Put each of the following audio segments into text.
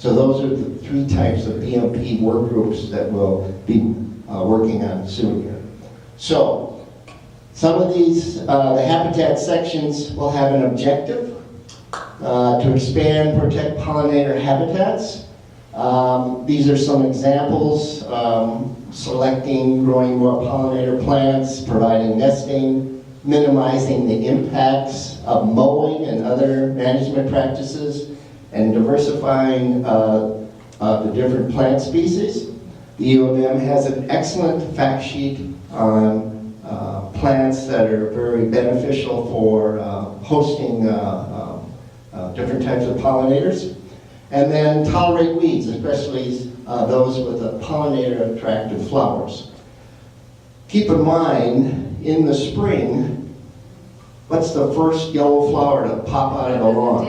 So those are the 3 types of BMP work groups that we'll be working on soon here. So some of these, the habitat sections will have an objective to expand, protect pollinator habitats. These are some examples, selecting, growing more pollinator plants, providing nesting, minimizing the impacts of mowing and other management practices, and diversifying the different plant species. The U of M has an excellent fact sheet on plants that are very beneficial for hosting different types of pollinators. And then tolerate weeds, especially those with the pollinator attractive flowers. Keep in mind, in the spring, what's the first yellow flower to pop out of the lawn?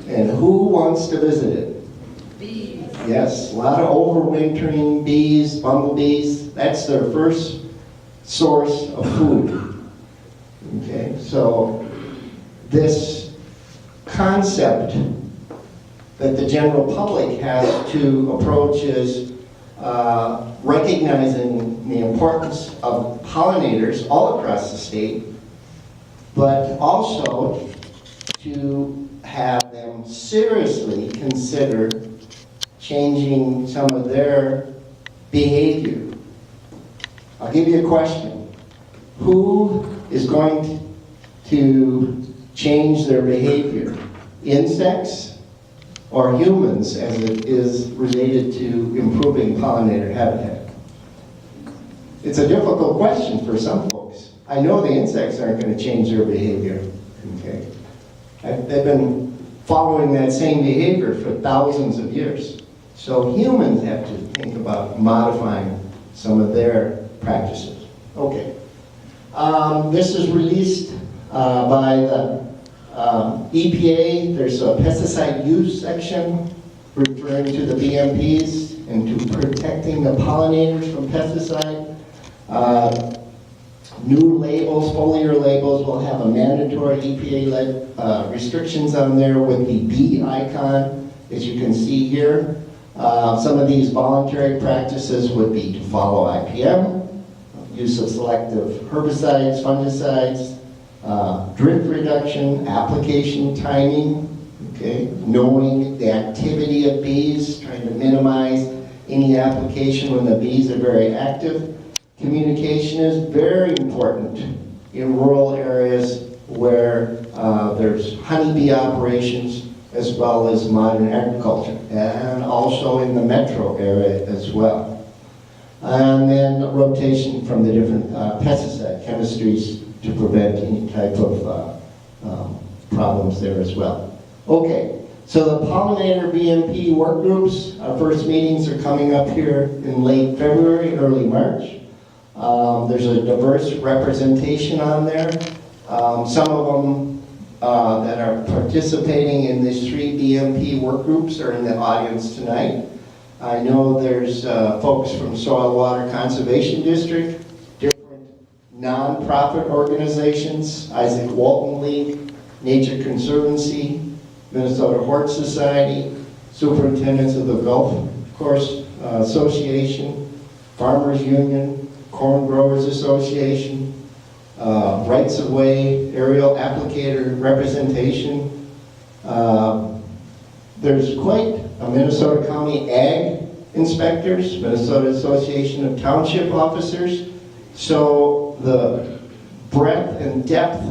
And who wants to visit it? Bees. Yes, a lot of overwintering bees, bumblebees. That's their first source of food. Okay, so this concept that the general public has to approach is recognizing the importance of pollinators all across the state, but also to have them seriously consider changing some of their behavior. I'll give you a question. Who is going to change their behavior? Insects or humans, as it is related to improving pollinator habitat? It's a difficult question for some folks. I know the insects aren't going to change their behavior. Okay. They've been following that same behavior for thousands of years. So humans have to think about modifying some of their practices. Okay. This is released by the EPA. There's a pesticide use section referring to the BMPs and to protecting the pollinators from pesticide. New labels, foliar labels, will have a mandatory EPA-led restrictions on there with the bee icon, as you can see here. Some of these voluntary practices would be to follow IPM, use of selective herbicides, fungicides, drift reduction, application timing, okay, knowing the activity of bees, trying to minimize any application when the bees are very active. Communication is very important in rural areas where there's honeybee operations as well as modern agriculture, and also in the metro area as well. And then rotation from the different pesticide chemistries to prevent any type of problems there as well. Okay, so the Pollinator BMP Work Groups, our first meetings are coming up here in late February, early March. There's a diverse representation on there. Some of them that are participating in these 3 BMP work groups are in the audience tonight. I know there's folks from Soil Water Conservation District, different non-profit organizations, Isaac Walton League, Nature Conservancy, Minnesota Hort Society, Superintendents of the Gulf Course Association, Farmers Union, Corn Growers Association, Rights of Way, Aerial Applicator Representation. There's quite a Minnesota County Ag Inspectors, Minnesota Association of Township Officers. So the breadth and depth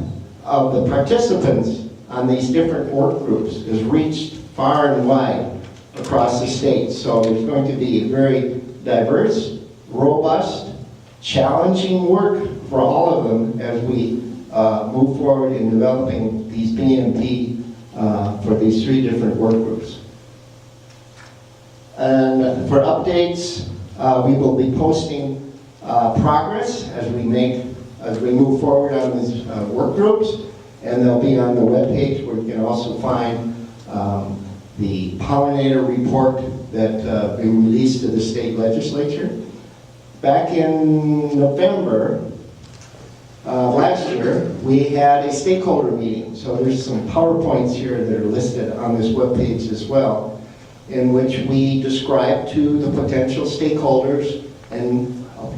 of the participants on these different work groups is reached far and wide across the state. So there's going to be very diverse, robust, challenging work for all of them as we move forward in developing these BMP for these 3 different work groups. And for updates, we will be posting progress as we move forward on these work groups, and they'll be on the webpage where you can also find the Pollinator Report that we released to the state legislature. Back in November last year, we had a stakeholder meeting. So there's some PowerPoints here that are listed on this webpage as well. in which we describe to the potential stakeholders and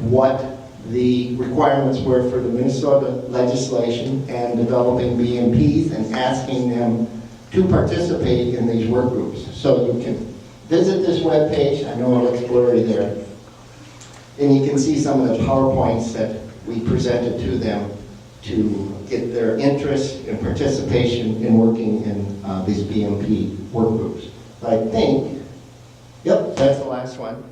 what the requirements were for the Minnesota legislation and developing BMPs and asking them to participate in these work groups. So you can visit this webpage. I know it looks blurry there. And you can see some of the PowerPoints that we presented to them to get their interest and participation in working in these BMP work groups. I think, yep, that's the last one.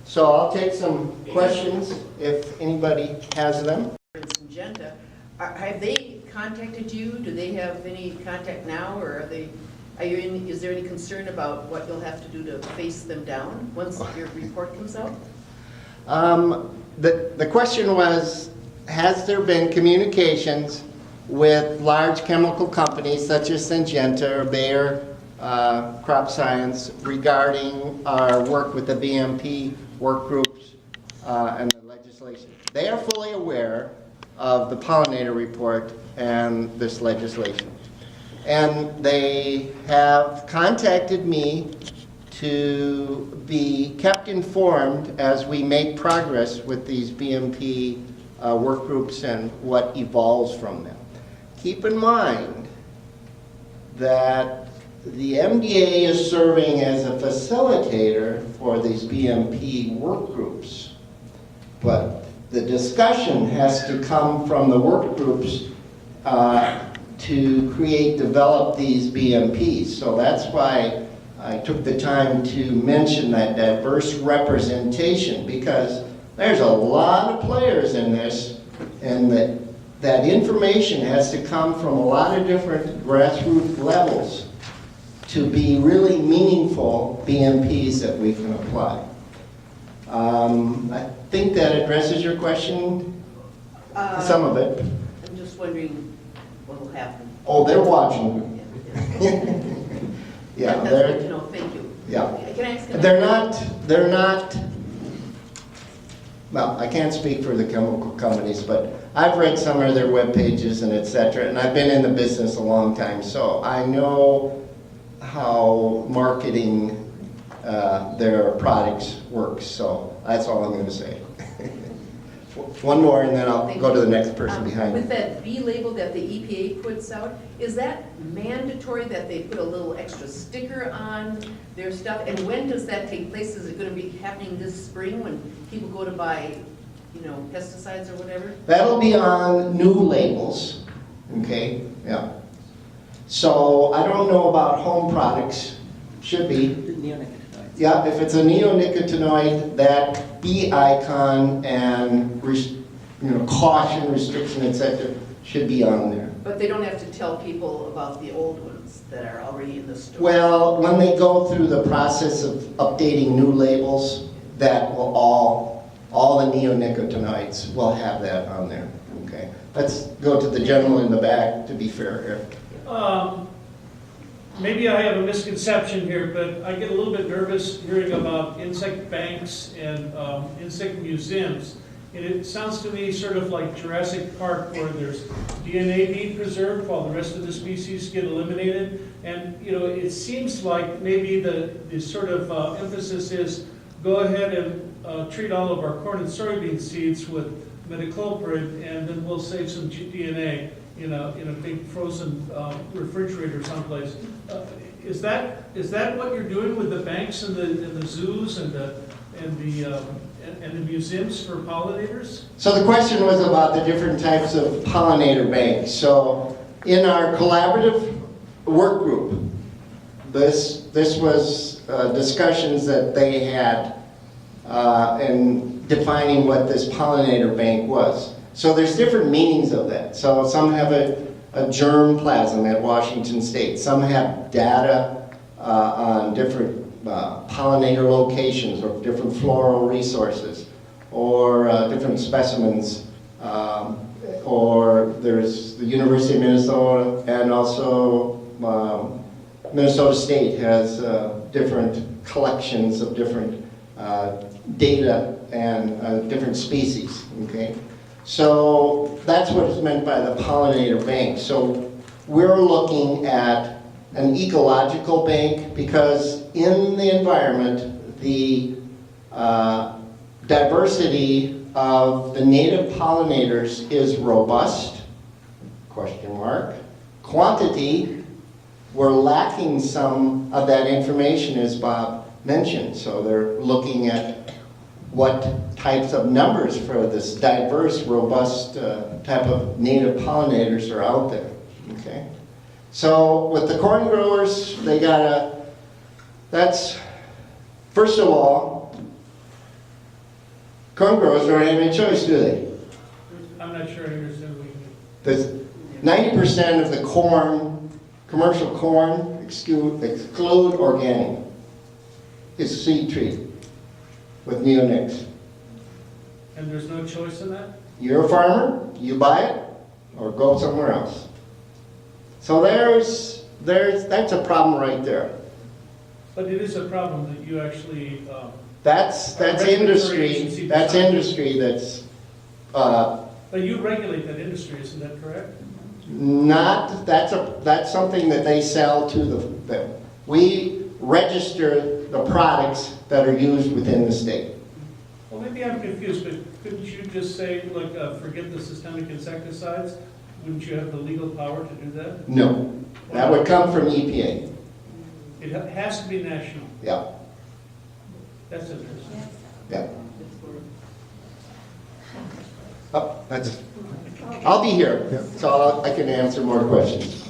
So I'll take some questions if anybody has them. Syngenta, have they contacted you? Do they have any contact now, or is there any concern about what you'll have to do to face them down once your report comes out? The question was, has there been communications with large chemical companies such as Syngenta or Bayer Crop Science regarding our work with the BMP work groups and the legislation? They are fully aware of the Pollinator Report and this legislation. And they have contacted me to be kept informed as we make progress with these BMP work groups and what evolves from them. Keep in mind that the MDA is serving as a facilitator for these BMP work groups, but the discussion has to come from the work groups to develop these BMPs. So that's why I took the time to mention that diverse representation, because there's a lot of players in this, and that information has to come from a lot of different grassroots levels to be really meaningful BMPs that we can apply. I think that addresses your question, some of it. I'm just wondering what will happen. Oh, they're watching. Yeah, that's good to know. Thank you. Yeah. Can I ask They're not, well, I can't speak for the chemical companies, but I've read some of their web pages and et cetera, and I've been in the business a long time, so I know how marketing their products works, so that's all I'm going to say. One more and then I'll go to the next person behind me. With that B label that the EPA puts out, is that mandatory that they put a little extra sticker on their stuff? And when does that take place? Is it going to be happening this spring when people go to buy, pesticides or whatever? That'll be on new labels, okay? Yeah. So I don't know about home products. Should be. Yeah, if it's a neonicotinoid, that B icon and caution, restriction, etc., should be on there. But they don't have to tell people about the old ones that are already in the store. Well, when they go through the process of updating new labels, that will all the neonicotinoids will have that on there. Okay. Let's go to the gentleman in the back to be fair here. Maybe I have a misconception here, but I get a little bit nervous hearing about insect banks and insect museums. And it sounds to me sort of like Jurassic Park, where there's DNA being preserved while the rest of the species get eliminated. And it seems like maybe the sort of emphasis is go ahead and treat all of our corn and soybean seeds with metacloprid, and then we'll save some DNA in a big frozen refrigerator someplace. Is that what you're doing with the banks and the zoos and the museums for pollinators? So the question was about the different types of pollinator banks. So in our collaborative work group, this was discussions that they had in defining what this pollinator bank was. So there's different meanings of that. So some have a germ plasm at Washington State. Some have data on different pollinator locations or different floral resources or different specimens. Or there's the University of Minnesota, and also Minnesota State has different collections of different data and different species, okay? So that's what is meant by the pollinator bank. So we're looking at an ecological bank because in the environment, the diversity of the native pollinators is robust, question mark. Quantity, we're lacking some of that information as Bob mentioned, so they're looking at what types of numbers for this diverse, robust type of native pollinators are out there, okay? So with the corn growers, they gotta, that's, first of all, corn growers don't have any choice, do they? I'm not sure I understand what you mean. There's 90% of the corn, commercial corn, exclude organic. It's seed treated with neonics. And there's no choice in that? You're a farmer, you buy it, or go somewhere else. So that's a problem right there. But it is a problem that you actually, That's industry. That's industry. That's but you regulate that industry, isn't that correct? not. That's something that they sell to the. We register the products that are used within the state. Well, maybe I'm confused, but couldn't you just say, like, forget the systemic insecticides? Wouldn't you have the legal power to do that? No, that would come from EPA. It has to be national. Yeah, That's interesting. yeah. Oh, that's. I'll be here, so I can answer more questions.